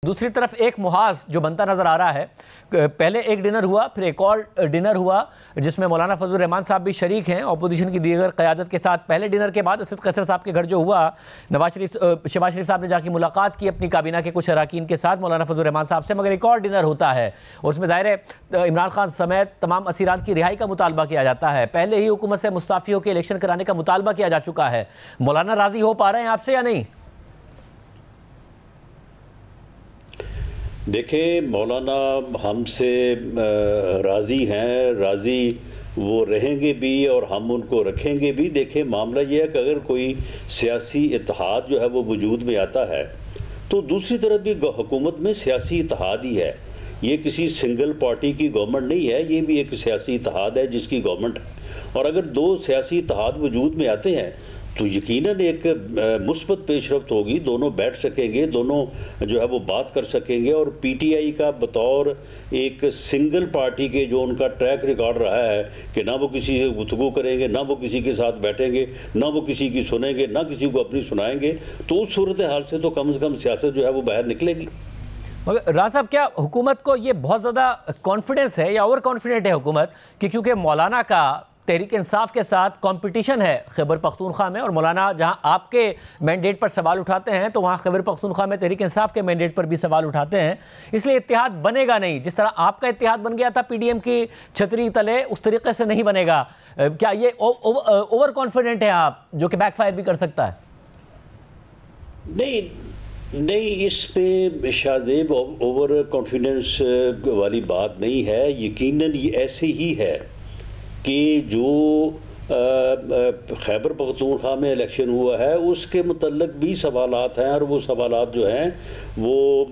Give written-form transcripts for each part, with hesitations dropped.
دوسری طرف ایک محاذ جو بنتا نظر آ رہا ہے، پہلے ایک ڈنر ہوا، پھر ایک اور ڈنر ہوا جس میں مولانا فضل الرحمان صاحب بھی شریک ہیں اپوزیشن کی دیگر قیادت کے ساتھ۔ پہلے ڈنر کے بعد اسد قیصر صاحب کے گھر جو ہوا، شہباز شریف صاحب نے جا کے ملاقات کی اپنی کابینہ کے کچھ اراکین کے ساتھ مولانا فضل الرحمان صاحب سے، مگر ایک اور ڈنر ہوتا ہے اور اس میں ظاہر ہے عمران خان سمیت تمام اسیران کی رہائی کا مطالبہ کیا جاتا ہے۔ پہلے ہی حکومت سے مستعفیوں کے الیکشن کرانے کا مطالبہ کیا جا چکا ہے۔ مولانا راضی ہو پا رہے ہیں آپ سے یا نہیں؟ دیکھیں، مولانا ہم سے راضی ہیں، راضی وہ رہیں گے بھی اور ہم ان کو رکھیں گے بھی۔ دیکھیں، معاملہ یہ ہے کہ اگر کوئی سیاسی اتحاد جو ہے وہ وجود میں آتا ہے تو دوسری طرف بھی حکومت میں سیاسی اتحاد ہی ہے۔ یہ کسی سنگل پارٹی کی گورنمنٹ نہیں ہے، یہ بھی ایک سیاسی اتحاد ہے جس کی گورنمنٹ ہے، اور اگر دو سیاسی اتحاد وجود میں آتے ہیں تو یقیناً ایک مثبت پیش رفت ہوگی، دونوں بیٹھ سکیں گے، دونوں جو ہے وہ بات کر سکیں گے، اور پی ٹی آئی کا بطور ایک سنگل پارٹی کے جو ان کا ٹریک ریکارڈ رہا ہے کہ نہ وہ کسی سے گفتگو کریں گے، نہ وہ کسی کے ساتھ بیٹھیں گے، نہ وہ کسی کی سنیں گے، نہ کسی کو اپنی سنائیں گے، تو اس صورتحال سے تو کم از کم سیاست جو ہے وہ باہر نکلے گی۔ مگر راز صاحب، کیا حکومت کو یہ بہت زیادہ کانفیڈنس ہے یا اوور کانفیڈنٹ ہے حکومت کہ کیونکہ مولانا کا تحریک انصاف کے ساتھ کمپٹیشن ہے خیبر پختونخوا میں، اور مولانا جہاں آپ کے مینڈیٹ پر سوال اٹھاتے ہیں تو وہاں خیبر پختونخوا میں تحریک انصاف کے مینڈیٹ پر بھی سوال اٹھاتے ہیں، اس لیے اتحاد بنے گا نہیں؟ جس طرح آپ کا اتحاد بن گیا تھا پی ڈی ایم کی چھتری تلے، اس طریقے سے نہیں بنے گا۔ کیا یہ اوور کانفیڈنٹ ہے آپ، جو کہ بیک فائر بھی کر سکتا ہے؟ نہیں، اس پہ شاہ زیب اوور کانفیڈنس والی بات نہیں ہے۔ یقیناً یہ ایسے ہی ہے کہ جو خیبر پختونخوا میں الیکشن ہوا ہے اس کے متعلق بھی سوالات ہیں، اور وہ سوالات جو ہیں وہ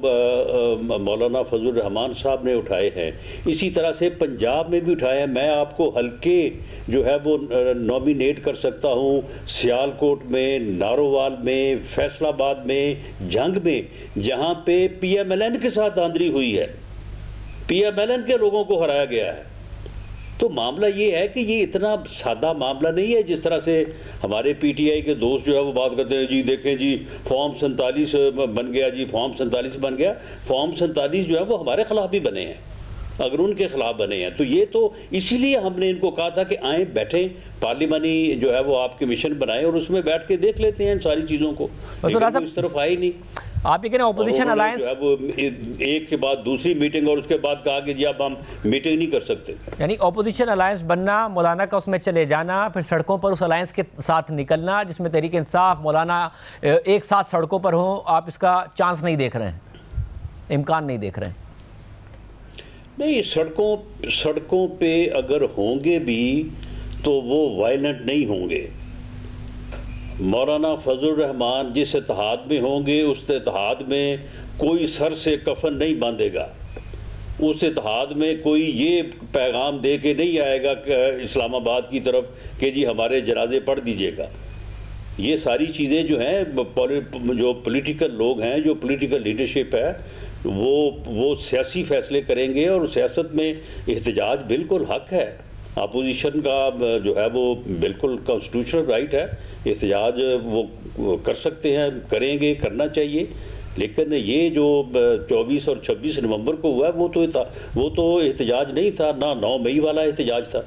مولانا فضل الرحمان صاحب نے اٹھائے ہیں۔ اسی طرح سے پنجاب میں بھی اٹھائے ہیں۔ میں آپ کو حلقے جو ہے وہ نومینیٹ کر سکتا ہوں، سیالکوٹ میں، نارووال میں، فیصل آباد میں، جنگ میں، جہاں پہ پی ایم ایل این کے ساتھ دھاندلی ہوئی ہے، پی ایم ایل این کے لوگوں کو ہرایا گیا ہے۔ تو معاملہ یہ ہے کہ یہ اتنا سادہ معاملہ نہیں ہے جس طرح سے ہمارے پی ٹی آئی کے دوست جو ہے وہ بات کرتے ہیں، جی دیکھیں جی فارم 47 بن گیا، جی فارم 47 بن گیا۔ فارم 47 جو ہے وہ ہمارے خلاف بھی بنے ہیں، اگر ان کے خلاف بنے ہیں تو یہ تو اسی لیے ہم نے ان کو کہا تھا کہ آئیں بیٹھیں، پارلیمانی جو ہے وہ آپ کمیشن بنائیں اور اس میں بیٹھ کے دیکھ لیتے ہیں ان ساری چیزوں کو، لیکن وہ اس طرف آئی نہیں۔ آپ یہ کہہ رہے ہیں اپوزیشن الائنس جو ہے وہ ایک کے بعد دوسری میٹنگ، اور اس کے بعد کہا کہ جی اب ہم میٹنگ نہیں کر سکتے۔ یعنی اپوزیشن الائنس بننا، مولانا کا اس میں چلے جانا، پھر سڑکوں پر اس الائنس کے ساتھ نکلنا جس میں تحریک انصاف، مولانا ایک ساتھ سڑکوں پر ہوں، آپ اس کا چانس نہیں دیکھ رہے ہیں، امکان نہیں دیکھ رہے ہیں؟ نہیں، سڑکوں پہ اگر ہوں گے بھی تو وہ وائلنٹ نہیں ہوں گے۔ مولانا فضل الرحمان جس اتحاد میں ہوں گے اس اتحاد میں کوئی سر سے کفن نہیں باندھے گا، اس اتحاد میں کوئی یہ پیغام دے کے نہیں آئے گا کہ اسلام آباد کی طرف کہ جی ہمارے جنازے پڑھ دیجئے گا۔ یہ ساری چیزیں جو ہیں، جو پولیٹیکل لوگ ہیں، جو پولیٹیکل لیڈرشپ ہے، وہ سیاسی فیصلے کریں گے، اور سیاست میں احتجاج بالکل حق ہے۔ اپوزیشن کا جو ہے وہ بالکل کانسٹیٹیوشنل رائٹ ہے، احتجاج وہ کر سکتے ہیں، کریں گے، کرنا چاہیے، لیکن یہ جو 24 اور 26 نومبر کو ہوا ہے وہ تو احتجاج نہیں تھا، نہ 9 مئی والا احتجاج تھا۔